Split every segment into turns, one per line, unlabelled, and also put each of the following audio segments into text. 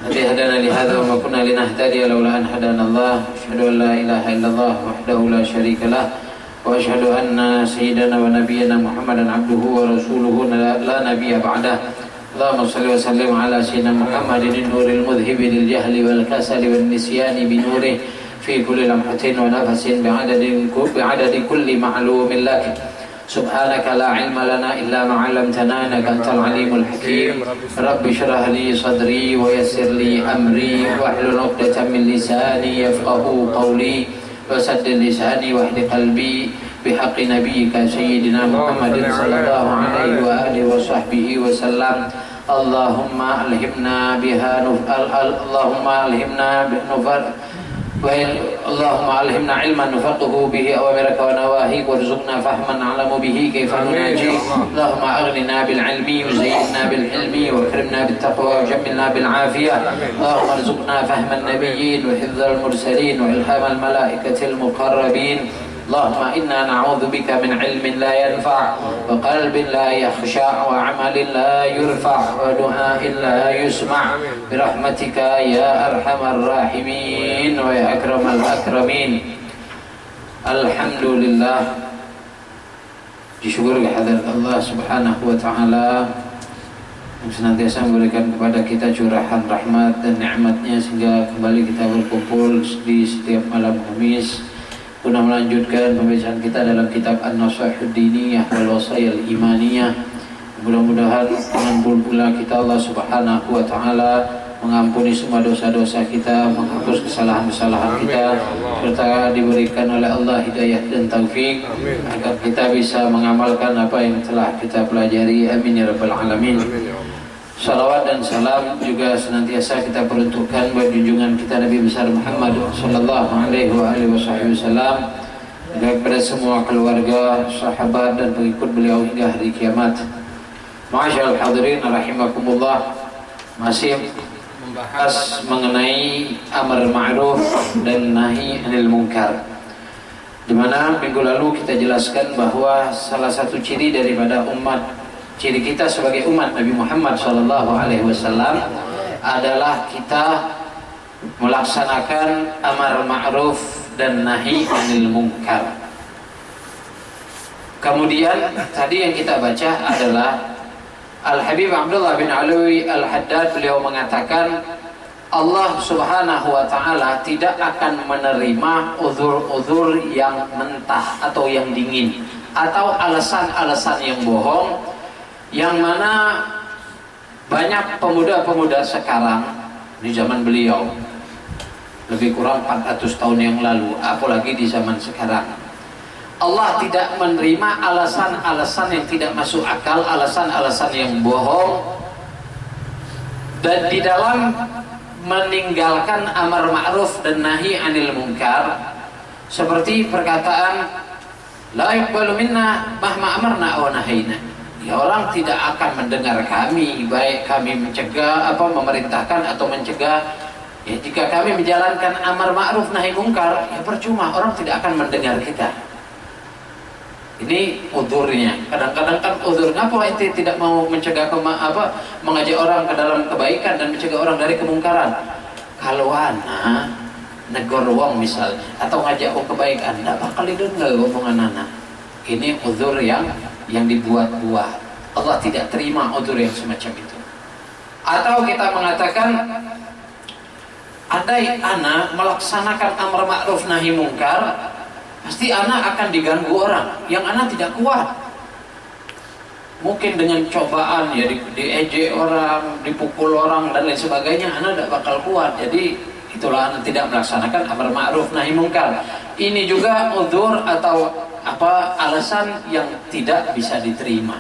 الذي هدانا لهذا وما كنا لنهتدي لولا أن هدانا الله أشهد أن لا إله إلا الله وحده لا شريك له وأشهد أن سيدنا ونبينا محمدا عبده ورسوله لا نبي بعده اللهم صل وسلم على سيدنا محمد النور المذهب للجهل والكسل والنسيان بنوره في كل لمحة ونفس بعدد كل معلوم لك سبحانك لا علم لنا إلا ما علمتنا إنك أنت العليم الحكيم رب اشرح لي صدري ويسر لي أمري واحلل عقدة من لساني يفقه قولي وسدد لساني واهد قلبي بحق نبيك سيدنا محمد صلى الله عليه وآله وصحبه وسلم اللهم ألهمنا بها اللهم ألهمنا اللهم ألهمنا علما نفقه به أوامرك ونواهيك وارزقنا فهما نعلم به كيف نناجيك اللهم أغننا بالعلم وزينا بالحلم واكرمنا بالتقوى وجملنا بالعافية اللهم ارزقنا فهم النبيين وحفظ المرسلين وإلهام الملائكة المقربين اللهم إنا نعوذ بك من علم لا ينفع وقلب لا يخشع وعمل لا يرفع ودعاء لا يسمع برحمتك يا أرحم الراحمين ويا أكرم الأكرمين. Alhamdulillah, disyukur kehadirat Allah Subhanahu wa taala yang senantiasa memberikan kepada kita curahan rahmat dan nikmat-Nya sehingga kembali kita berkumpul di setiap malam Kamis guna melanjutkan pembahasan kita dalam kitab An-Nasaihud Diniyah wal Wasayil Imaniyah. Mudah-mudahan mengampuni pula kita Allah Subhanahu wa taala, mengampuni semua dosa-dosa kita, menghapus kesalahan-kesalahan kita, serta diberikan oleh Allah hidayah dan taufik agar kita bisa mengamalkan apa yang telah kita pelajari. Amin ya rabbal alamin. Salawat dan salam juga senantiasa kita peruntukkan buat junjungan kita Nabi besar Muhammad sallallahu alaihi wasallam, kepada semua keluarga, sahabat dan pengikut beliau hingga hari kiamat. Ma'asyiral hadirin rahimakumullah, masih membahas mengenai amar ma'ruf dan nahi anil munkar, di mana minggu lalu kita jelaskan bahwa salah satu ciri daripada ciri kita sebagai umat Nabi Muhammad SAW adalah kita melaksanakan amar ma'ruf dan nahi anil munkar. Kemudian tadi yang kita baca adalah Al-Habib Abdullah bin Alwi Al-Haddad, beliau mengatakan Allah Subhanahu wa taala tidak akan menerima uzur-uzur yang mentah atau yang dingin atau alasan-alasan yang bohong, yang mana banyak pemuda-pemuda sekarang di zaman beliau lebih kurang 400 tahun yang lalu, apalagi di zaman sekarang, Allah tidak menerima alasan-alasan yang tidak masuk akal, alasan-alasan yang bohong, dan di dalam meninggalkan amar ma'ruf dan nahi anil munkar, seperti perkataan la yuqbalu minna mahma amarna aw nahayna. Ya, orang tidak akan mendengar kami, baik kami memerintahkan atau mencegah. Ya, jika kami menjalankan amar ma'ruf nahi munkar, ya percuma, orang tidak akan mendengar kita. Ini uzurnya. Kadang-kadang kan uzur, ngapa ente tidak mau mencegah mengajak orang ke dalam kebaikan dan mencegah orang dari kemungkaran? Kalau ana negor wong misalnya atau ngajak kebaikan, enggak bakal didengar omongan ana. Ini uzur yang dibuat-buat. Allah tidak terima uzur yang semacam itu. Atau kita mengatakan, andai ana melaksanakan amar ma'ruf nahi munkar, pasti ana akan diganggu orang yang ana tidak kuat. Mungkin dengan cobaan, ya diejek orang, dipukul orang dan lain sebagainya, ana tidak bakal kuat. Jadi itulah ana tidak melaksanakan amar ma'ruf nahi munkar. Ini juga uzur atau alasan yang tidak bisa diterima.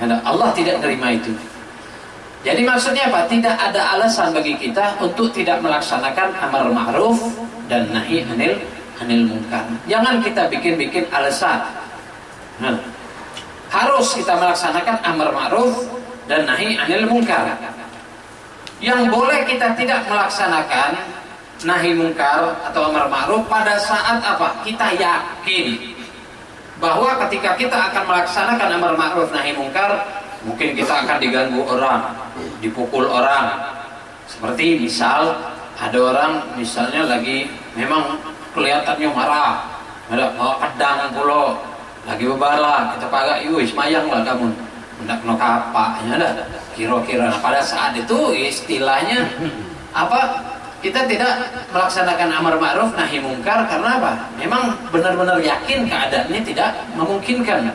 Allah tidak terima itu. Jadi maksudnya apa? Tidak ada alasan bagi kita untuk tidak melaksanakan amar ma'ruf dan nahi anil munkar. Jangan kita bikin alasan. Harus kita melaksanakan amar ma'ruf dan nahi anil munkar. Yang boleh kita tidak melaksanakan nahi munkar atau amar ma'ruf pada saat apa? Kita yakin bahwa ketika kita akan melaksanakan amar ma'ruf nahi munkar, mungkin kita akan diganggu orang, dipukul orang, Seperti misal ada orang misalnya lagi memang kelihatannya marah, ada bawa pedang pulau, lagi bebala, kita pakai, wis mayang lah kamu, hendak no kapaknya ada, kira-kira. Nah, pada saat itu istilahnya apa? Kita tidak melaksanakan amar ma'ruf nahi mungkar karena apa? Memang benar-benar yakin keadaannya tidak memungkinkan.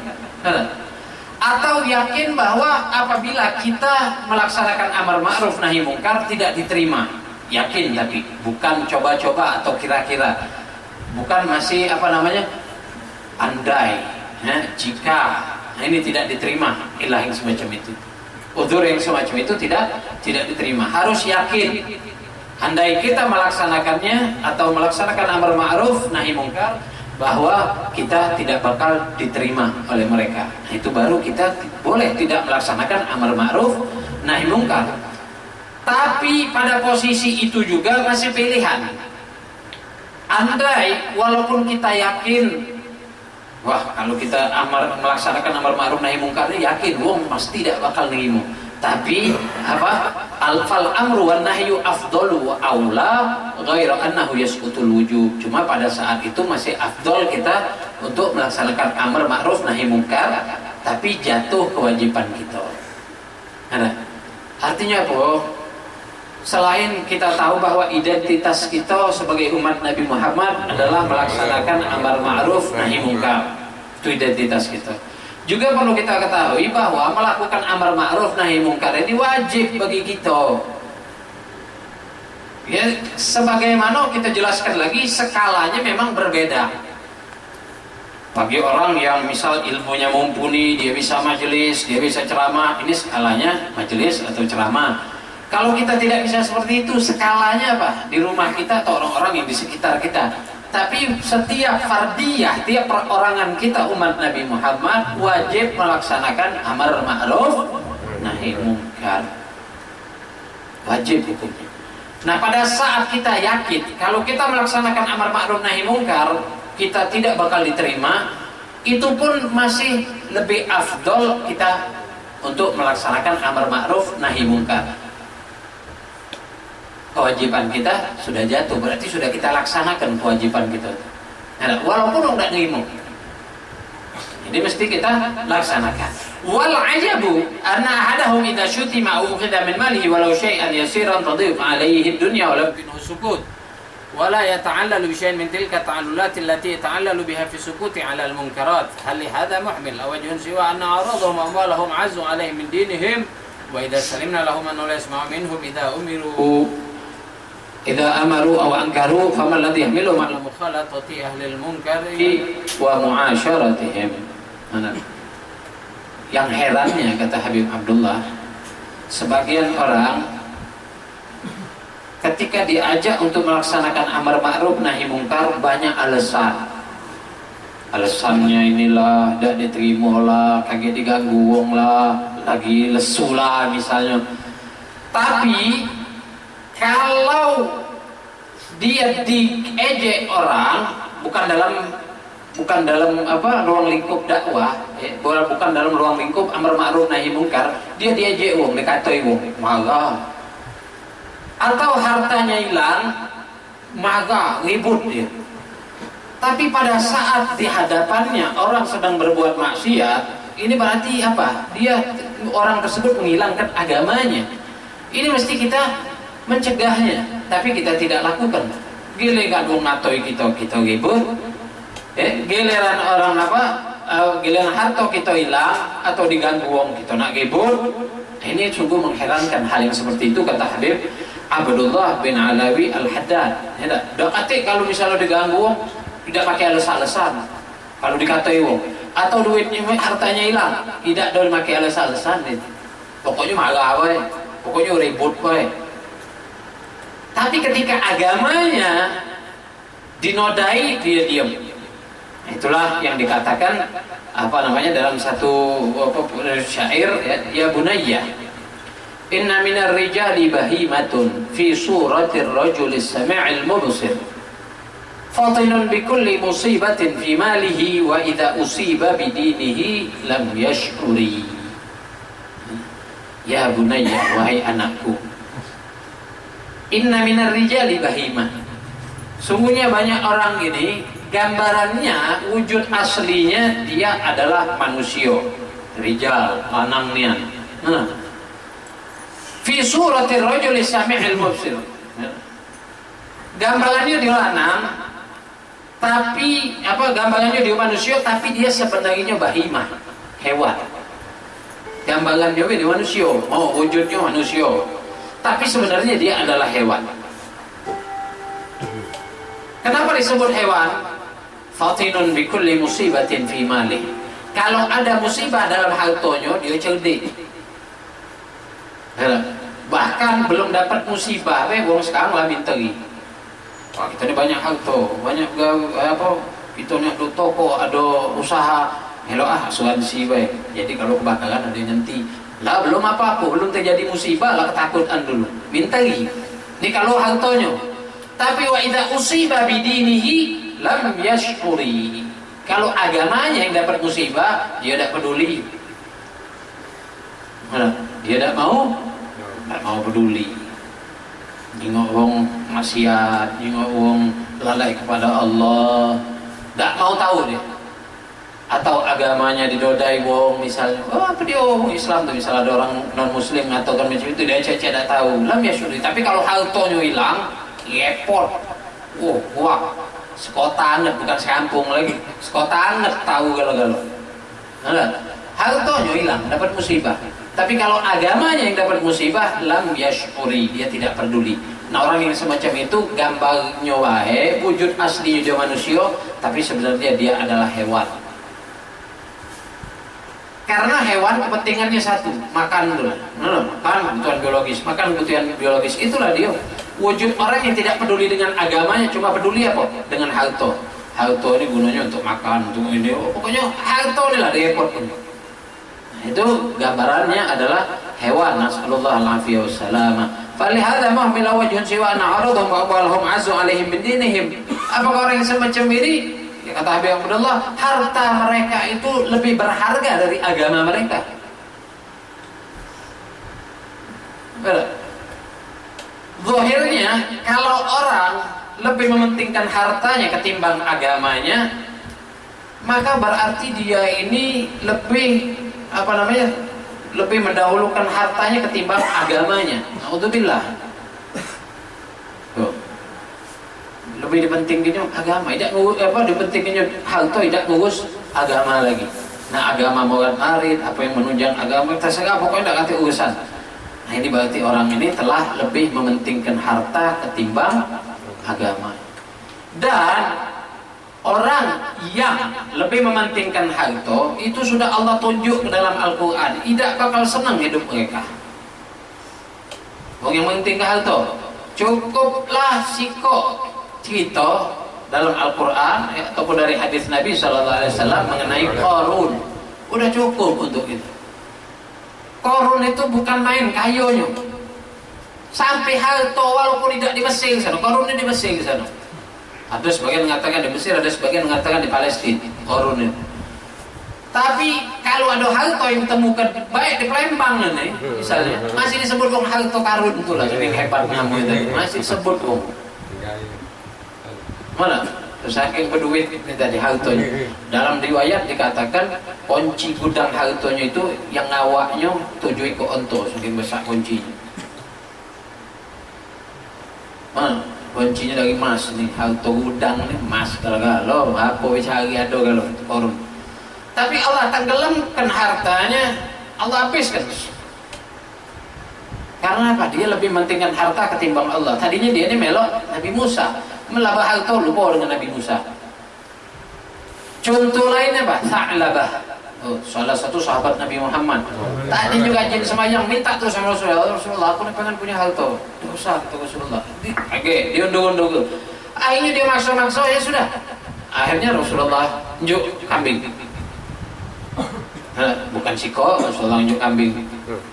Atau yakin bahwa apabila kita melaksanakan amar ma'ruf nahi mungkar tidak diterima. Yakin tapi bukan coba-coba atau kira-kira. Bukan masih andai, jika ini tidak diterima, ilah yang semacam itu. Udzur yang semacam itu tidak diterima. Harus yakin. Andai kita melaksanakannya atau melaksanakan amar ma'ruf nahi mungkar, bahwa kita tidak bakal diterima oleh mereka. Nah, itu baru kita boleh tidak melaksanakan amar ma'ruf nahi mungkar. Tapi pada posisi itu juga masih pilihan. Andai walaupun kita yakin, wah kalau kita melaksanakan amar ma'ruf nahi mungkar, yakin wong pasti tidak bakal nerima. Tapi fal amru wan nahyu afdalu wa aula ghaira annahu yasqutul wujub. Cuma pada saat itu masih afdal kita untuk melaksanakan amar ma'ruf nahi mungkar, tapi jatuh kewajiban kita. Artinya apa? Selain kita tahu bahwa identitas kita sebagai umat Nabi Muhammad adalah melaksanakan amar ma'ruf nahi mungkar, itu identitas kita. Juga perlu kita ketahui bahwa melakukan amar ma'ruf nahi mungkar ini wajib bagi kita. Ya, sebagaimana kita jelaskan lagi, skalanya memang berbeda. Bagi orang yang misal ilmunya mumpuni, dia bisa majelis, dia bisa ceramah, ini skalanya majelis atau ceramah. Kalau kita tidak bisa seperti itu, skalanya apa? Di rumah kita atau orang-orang yang di sekitar kita. Tapi setiap fardiyah, tiap perorangan kita umat Nabi Muhammad wajib melaksanakan amar ma'ruf nahi mungkar. Wajib hukumnya. Nah, pada saat kita yakin kalau kita melaksanakan amar ma'ruf nahi mungkar kita tidak bakal diterima, itu pun masih lebih afdol kita untuk melaksanakan amar ma'ruf nahi mungkar. Kewajiban kita sudah jatuh, berarti sudah kita laksanakan kewajiban kita. Nah, walaupun tidak nerima, ini mesti kita laksanakan. Wal ajabu anna ahadahum idza shutima aw ukhidha min malihi walau syai'an yasiran tadhiq alayhi ad-dunya walau bin sukut wala yata'allalu bi syai'in min tilka ta'allulat allati yata'allalu biha fi sukuti 'ala al-munkarat. Hal hadha muhmil aw wajhun siwa anna aradhum amwalahum 'azzu 'alayhim min dinihim wa idza salimna lahum an la yasma'u minhum idza amaru aw ankaru faman ladhi yahmilu ma'al mukhalatati ahli al-munkari wa mu'asyaratihim. Yang herannya, kata Habib Abdullah, sebagian orang ketika diajak untuk melaksanakan amar ma'ruf nahi mungkar banyak alasan. Alasannya inilah, tidak diterima lah, kaget diganggu wong lah, lagi lesu lah misalnya. Tapi kalau dia diejek orang bukan dalam ruang lingkup dakwah, bukan dalam ruang lingkup amar ma'ruf nahi mungkar, dia diejek wong, dikatai wong, malah. Atau hartanya hilang, malah ribut dia. Tapi pada saat di hadapannya orang sedang berbuat maksiat, ini berarti apa? Dia orang tersebut menghilangkan agamanya. Ini mesti kita mencegahnya, tapi kita tidak lakukan. Giliran wong ngatoi kita ribut, giliran orang giliran harta kita hilang atau diganggu wong kita nak ribut. Ini sungguh mengherankan hal yang seperti itu, kata Habib Abdullah bin Alawi Al-Haddad. Dokati kalau misalnya diganggu wong tidak pakai alasan-alasan. Kalau dikatai wong atau duitnya hartanya hilang, tidak boleh pakai alasan-alasan. Pokoknya marah wae, pokoknya ribut wae. Tapi ketika agamanya dinodai, dia diam. Itulah yang dikatakan dalam satu syair, ya bunayya, inna minar rijali bahimatun fi suratir rajulis sami'il mubsir fatinun bikulli musibatin fi malihi wa idza usiba bidinihi lam yashkuri. Ya bunayya, wahai anakku, Inna minar rijali bahimah. Sungguhnya banyak orang ini gambarannya, wujud aslinya dia adalah manusia, rijal, lanangnya. Fi suratir rajuli sami'il mubsir. Gambarannya dia lanang, tapi gambarannya dia manusia, tapi dia sebenarnya bahimah, hewan. Gambarannya dia manusia, wujudnya manusia, tapi sebenarnya dia adalah hewan. Kenapa disebut hewan? Fatinun bikulli musibatin fi malih. Kalau ada musibah dalam hartanya, dia cerdik. Bahkan belum dapat musibah, wong sekarang lah minteri. Wah, kita ni banyak harta, banyak kita ni ada toko, ada usaha, asuransi baik. Jadi kalau kebakaran ada nanti. Lah belum apa-apa, belum terjadi musibah lah ketakutan dulu. Minteri. Ni kalau hartanya. Tapi wa idza usiba bidinihi lam yashkuri. Kalau agamanya yang dapat musibah, dia tidak peduli. Dia tidak mau peduli. Jengok wong maksiat, jengok wong lalai kepada Allah, tidak mau tahu dia. Atau agamanya didodai wong, misalnya, apa dia wong Islam tuh, misalnya ada orang non Muslim atau kan macam itu, dia tidak tahu. Lam yashkuri. Tapi kalau hartanya hilang, repot. Wah, sekota anget, bukan sekampung lagi. Sekota anget tahu galau-galau. Hartanya hilang, dapat musibah. Tapi kalau agamanya yang dapat musibah, lam yashkuri, dia tidak peduli. Nah, orang yang semacam itu gambarnya wae, wujud aslinya dia manusia, tapi sebenarnya dia adalah hewan. Karena hewan kepentingannya satu, makan dulu. Makan kebutuhan biologis, makan kebutuhan biologis. Itulah dia. Wujud orang yang tidak peduli dengan agamanya, cuma peduli apa? Dengan harta. Harta ini gunanya untuk makan, untuk ini. Pokoknya harta ini lah repot ini. Nah, itu gambarannya adalah hewan. Nasallallahu alaihi wasallam. Falihada mahmila wajhun siwa na'aradhum wa walhum azu alaihim min dinihim. Apakah orang yang semacam ini? Ya, kata Habib Abdullah, harta mereka itu lebih berharga dari agama mereka. Zahirnya, kalau orang lebih mementingkan hartanya ketimbang agamanya, maka berarti dia ini lebih lebih mendahulukan hartanya ketimbang agamanya. Naudzubillah. Lebih dipentingkannya agama, tidak dipentingkannya harta, tidak ngurus agama lagi. Nah, agama murad marid, apa yang menunjang agama terserah, pokoknya tidak kata urusan. Nah, ini berarti orang ini telah lebih mementingkan harta ketimbang agama. Dan orang yang lebih mementingkan harta itu sudah Allah tunjuk ke dalam Al-Quran, tidak bakal senang hidup mereka. Orang yang mementingkan harta, cukuplah sikok cerita dalam Al-Quran ataupun dari hadis Nabi SAW mengenai Qarun. Udah cukup untuk itu. Qarun itu bukan main kayunya. Sampai harta walaupun tidak di Mesir sana, Qarun di Mesir sana. Ada sebagian mengatakan di Mesir, ada sebagian mengatakan di Palestina. Qarun itu. Tapi kalau ada harta yang ditemukan baik di Palembang nih, misalnya, masih disebut harta Qarun itulah yang hebat namanya tadi. Masih disebut mana? Saking berduit tadi hartanya. Dalam riwayat dikatakan kunci gudang hartanya itu yang ngawaknya 7 ekor onto, saking besar kuncinya. Kuncinya dari emas nih, harta gudang nih emas kalau apa cari ada kalau orang. Tapi Allah tenggelamkan hartanya, Allah habiskan. Karena apa? Dia lebih mementingkan harta ketimbang Allah. Tadinya dia ini melok Nabi Musa, melabah harta lupa dengan Nabi Musa. Contoh lainnya apa? Sa'labah. Salah satu sahabat Nabi Muhammad. Tadi juga jin semayang minta terus sama Rasulullah. Rasulullah, aku pengen punya harta. Tidak usah kata Rasulullah. Oke, dia undur-undur. Akhirnya dia maksa-maksa, ya sudah. Akhirnya Rasulullah unjuk kambing. Bukan siko, Rasulullah unjuk kambing.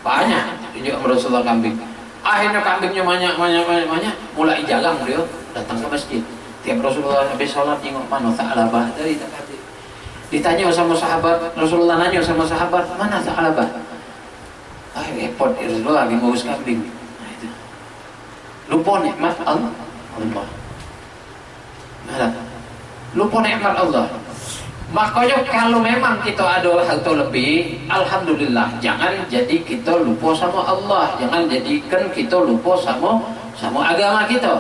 Banyak unjuk Rasulullah kambing. Akhirnya kambingnya banyak. Mulai jalan dia datang ke masjid. Tiap Rasulullah habis sholat tengok mana Sa'labah dari tadi. Ditanya sama sahabat, Rasulullah nanya sama sahabat, mana Sa'labah? Repot Rasulullah lagi ngurus kambing. Nah, itu. lupa nikmat Allah. Nah, lupa nikmat Allah. Makanya kalau memang kita ada harta lebih, alhamdulillah, jangan jadi kita lupa sama Allah, jangan jadikan kita lupa sama agama kita.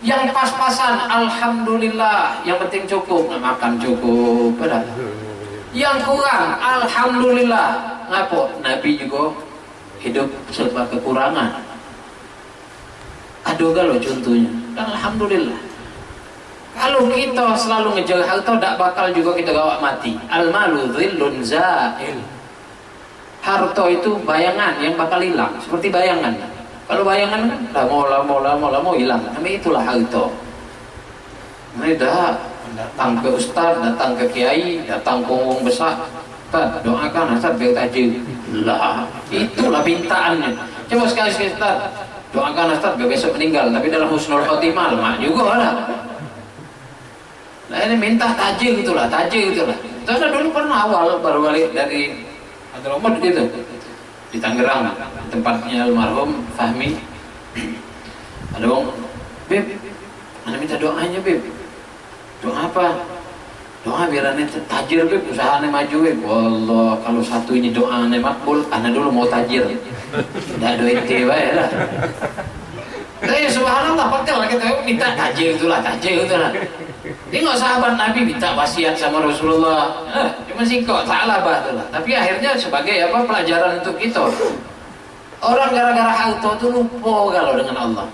Yang pas-pasan, alhamdulillah, yang penting cukup, makan cukup, benar. Yang kurang, alhamdulillah, ngapa? Nabi juga hidup serba kekurangan. Ada kalau contohnya, alhamdulillah. Kalau kita selalu ngejar harta, tak bakal juga kita gawat mati. Al-malu dhillun za'il. Harta itu bayangan yang bakal hilang, seperti bayangan. Kalau bayangan kan lama hilang. Tapi itulah harta. Ini datang ke ustaz, datang ke kiai, datang ke orang besar, Ustaz, doakan Ustaz biar tajir. Lah, itulah pintaannya. Coba sekali-sekali Ustaz, doakan Ustaz biar besok meninggal, tapi dalam husnul khotimah mak juga lah. Nah ini minta tajir gitulah. Karena dulu pernah awal baru balik dari Hadramut gitu di Tangerang, tempatnya almarhum Fahmi. Ada orang, Beb, mana minta doanya Beb? Doa apa? Doa biar ane tajir Beb, usahanya maju Beb. Wallah, kalau satu ini doa ane makbul, ane dulu mau tajir. Nggak duit tiba ya lah. Tapi subhanallah, pakai kita minta tajir itulah. Tengok sahabat Nabi minta wasiat sama Rasulullah, cuma singkok, salah lah. Tapi akhirnya sebagai apa pelajaran untuk kita. Orang gara-gara harta itu lupa kalau dengan Allah.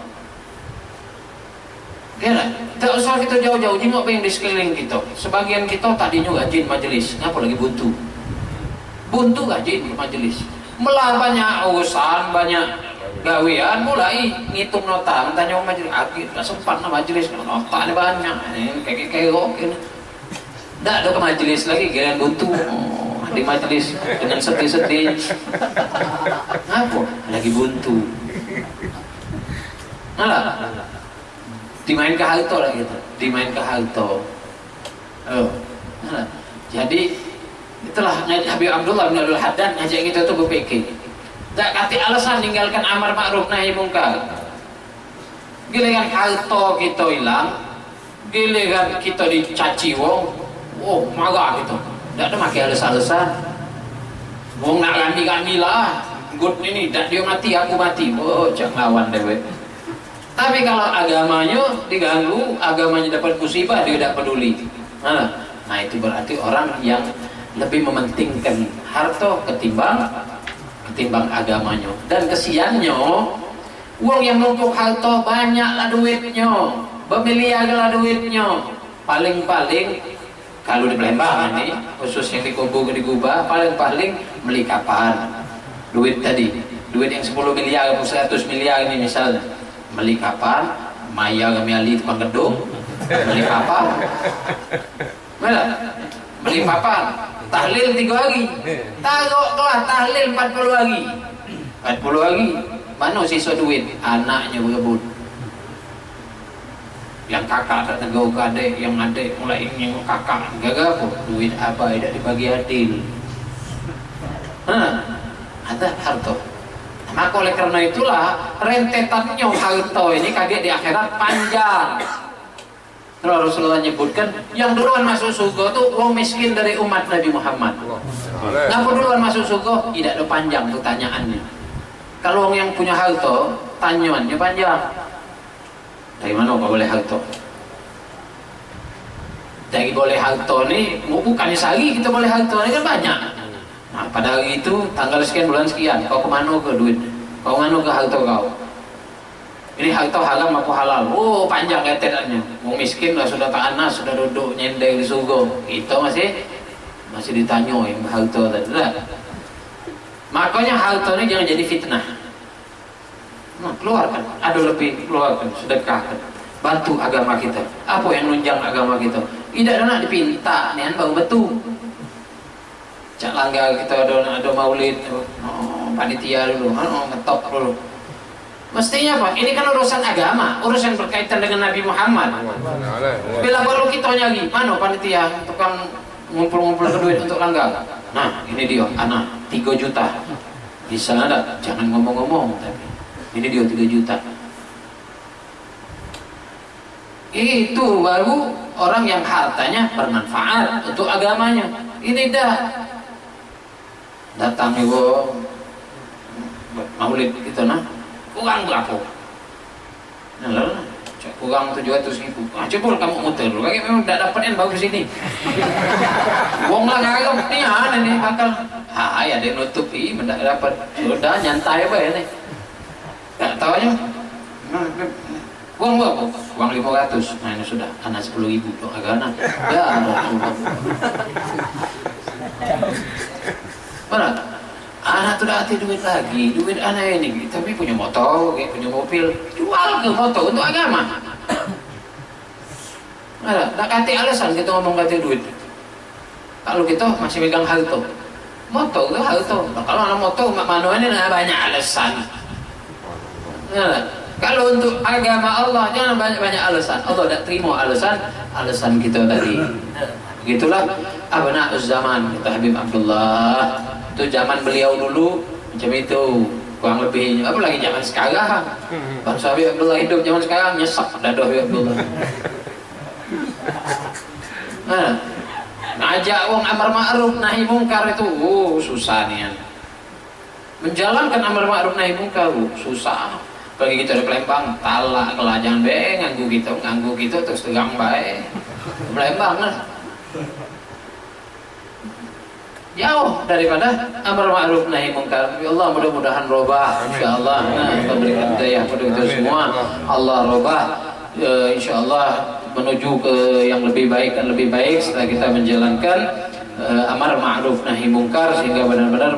Tak usah kita jauh-jauh, tengok apa yang di sekeliling kita. Sebagian kita tadinya rajin majelis, ngapa lagi buntu rajin ke majelis. Melah banyak urusan, banyak gawean, mulai ngitung nota, tanya majelis, akhir tak sempat na majelis, nota ada banyak, kayak ini. Tak ada ke majelis lagi, giliran buntu di majelis dengan sedih-sedih. Ngapa? Lagi buntu. Nah, dimain ke harta lah gitu, Nah, jadi itulah Habib Abdullah bin Abdul Haddad ngajak kita tuh berpikir. Tak kati alasan tinggalkan amar ma'ruf nahi mungkar. Giliran harta kita hilang, giliran kita dicaci wong, marah gitu. Tak ada makai alasan. Wong nak kami lah, good ini, tak dia mati aku mati. Jangan lawan dewe. Tapi kalau agamanya diganggu, agamanya dapat musibah, dia tidak peduli. Nah itu berarti orang yang lebih mementingkan harta ketimbang agamanya. Dan kesiannya, uang yang numpuk harta banyaklah duitnya, bermiliarlah duitnya. Paling-paling kalau di Palembang ini, khusus yang di Gubah, paling-paling beli kapal. Duit yang 10 miliar, 100 miliar ini misalnya, beli kapal, maya kami ahli tukang gedung, beli kapal, beli kapal. Tahlil 3 hari, taruh kelas tahlil 40 hari. Mana sisa duit? Anaknya berebut. Yang kakak tak tegur ke adik, yang adik mulai ingin kakak. Gara-gara apa? Duit apa tidak dibagi adil. Ada harta. Maka oleh karena itulah rentetannya harta ini kaget di akhirat panjang. Kalau Rasulullah nyebutkan yang duluan masuk surga tuh orang miskin dari umat Nabi Muhammad. Ngapa duluan masuk surga? Tidak ada panjang pertanyaannya. Kalau orang yang punya harta, tanyaannya panjang. Dari mana kau boleh harta? Dari boleh harta ni, bukan sehari kita boleh harta ni kan banyak. Nah pada hari itu tanggal sekian bulan sekian, kau kemana ke duit? Kau kemana ke harta kau? Ini harta haram apa halal? Panjang rentetannya. Orang miskin lah sudah tak anas, sudah duduk nyender di surga. Kita masih ditanya yang harta tadi. Makanya harta ini jangan jadi fitnah. Keluarkan, ada lebih keluarkan, sedekahkan, bantu agama kita. Apa yang nunjang agama kita? Tidak nak dipinta, ni baru betul. Cak langgar kita ada maulid, panitia dulu, ngetop dulu. Mestinya apa? Ini kan urusan agama, urusan berkaitan dengan Nabi Muhammad. Bila baru kita nyari, mana panitia tukang ngumpul-ngumpul ke duit untuk langgar? Nah, ini dia, anak 3 juta. Bisa ada, jangan ngomong-ngomong tapi. Ini dia 3 juta. Itu baru orang yang hartanya bermanfaat untuk agamanya. Ini dah datang ibu maulid gitu nah, kurang berapa? Nah, kurang 700.000. Coba kamu muter, lagi memang tidak dapat bagus ini. Wong lah kagak nih ada nih bakal. Ya dia nutupi, tidak dapat. Sudah nyantai apa ya nih? Tak tahunya. Uang berapa? Uang 500. Nah ini sudah, anak 10.000 dong agak anak. Ya, mana? Anak tuh hati duit lagi, duit anak ini. Tapi punya motor, punya mobil, jual ke motor untuk agama. Mana? Tak kati alasan kita ngomong kati duit. Kalau kita masih megang harta, motor itu harta. Kalau anak motor, manual ini banyak alasan. Mana? Kalau untuk agama Allah jangan banyak alasan. Allah tidak terima alasan kita tadi. Begitulah abna'uz zaman kata Habib Abdullah. Itu zaman beliau dulu macam itu kurang lebihnya. Apalagi zaman sekarang. Bangsa Habib Abdullah hidup zaman sekarang nyesek dadah Habib Abdullah. Ngajak wong amar ma'ruf nahi mungkar itu susah nih. Menjalankan amar ma'ruf nahi mungkar susah. Bagi kita di Palembang, talak kelajangan be, nganggu kita terus tegang baik. Palembang lah. Jauh daripada amar ma'ruf nahi mungkar. Ya Allah mudah-mudahan robah, insyaallah. Kita berikan hidayah pada kita semua. Allah robah, insyaallah menuju ke yang lebih baik dan lebih baik setelah kita menjalankan amar ma'ruf nahi mungkar sehingga benar-benar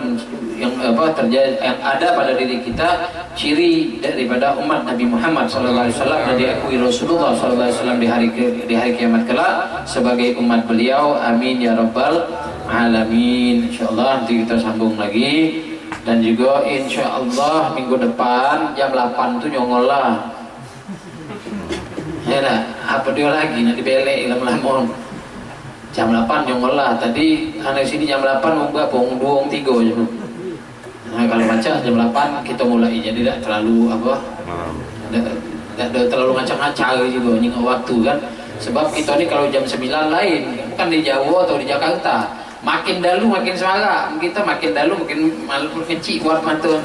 yang terjadi yang ada pada diri kita ciri daripada umat Nabi Muhammad SAW dan diakui Rasulullah SAW di hari kiamat kelak sebagai umat beliau. Amin ya rabbal alamin. Insyaallah nanti kita sambung lagi dan juga insyaallah minggu depan jam 8 tuh nyongol lah. Ya lah, apa dia lagi nanti belek lam-lamon. Jam 8 nyongol lah. Tadi anak sini jam 8 mau berapa? Mau 2, 3 aja. Nah, kalau baca jam 8 kita mulai, jadi tidak terlalu tidak terlalu ngacak-ngacak juga nyingok waktu kan. Sebab kita ini kalau jam 9 lain, bukan di Jawa atau di Jakarta. Makin dalu makin suara, kita makin dalu makin kecil kuat mantul.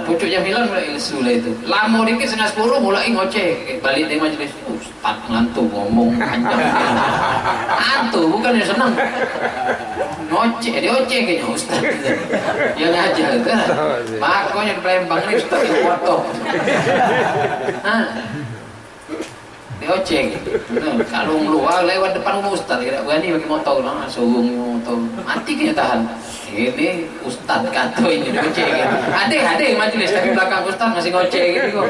Pucuk jam 9 mulai lesu lah itu. Lama dikit setengah 10 mulai ngoceh. Balik dari majelis, Ustaz ngantuk ngomong panjang. Ngantuk bukan yang senang. Ngoceh, dia oceh kayaknya Ustaz. Dia ngajar kan. Makanya di Palembang ini Ustaz yang foto. Dia oceh. Kalau luar lewat depan rumah Ustaz, tidak berani pakai motor, langsung motor. Mati kayaknya tahan. Ini Ustaz kata ini ngoceh gitu. Ada majelis tapi belakang Ustaz masih ngoceh gitu kok.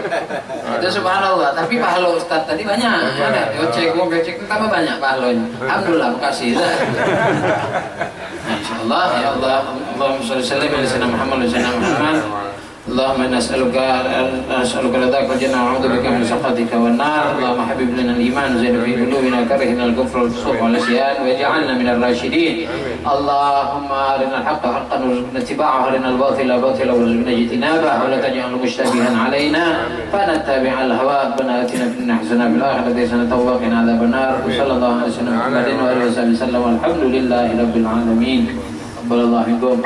Itu subhanallah. Tapi pahala Ustaz tadi banyak. Ada ngoceh tambah banyak pahalanya. Alhamdulillah makasih. Nah, insyaallah ya Allah, Allahumma shalli ala sayyidina Muhammad wa sallam Muhammad. Allahumma nas'aluka ridhaka wal jannah wa a'udzu bika min sakhatika wan nar. Allahumma habib lana al-iman zaid fi qulubina karihna al-kufra wal fusuq wal isyan waj'alna minal rasyidin. Allahumma arina al-haqqa haqqan warzuqna ittiba'ahu arina al-batila batilan warzuqna ijtinabah wa la taj'alhu mushtabihan 'alaina fanattabi' al-hawa rabbana atina fid dunya hasanah wa fil akhirati hasanah wa qina adzaban nar. Sallallahu alaihi wasallam Muhammadin wa alihi wasallam. Alhamdulillahi rabbil alamin. Allahu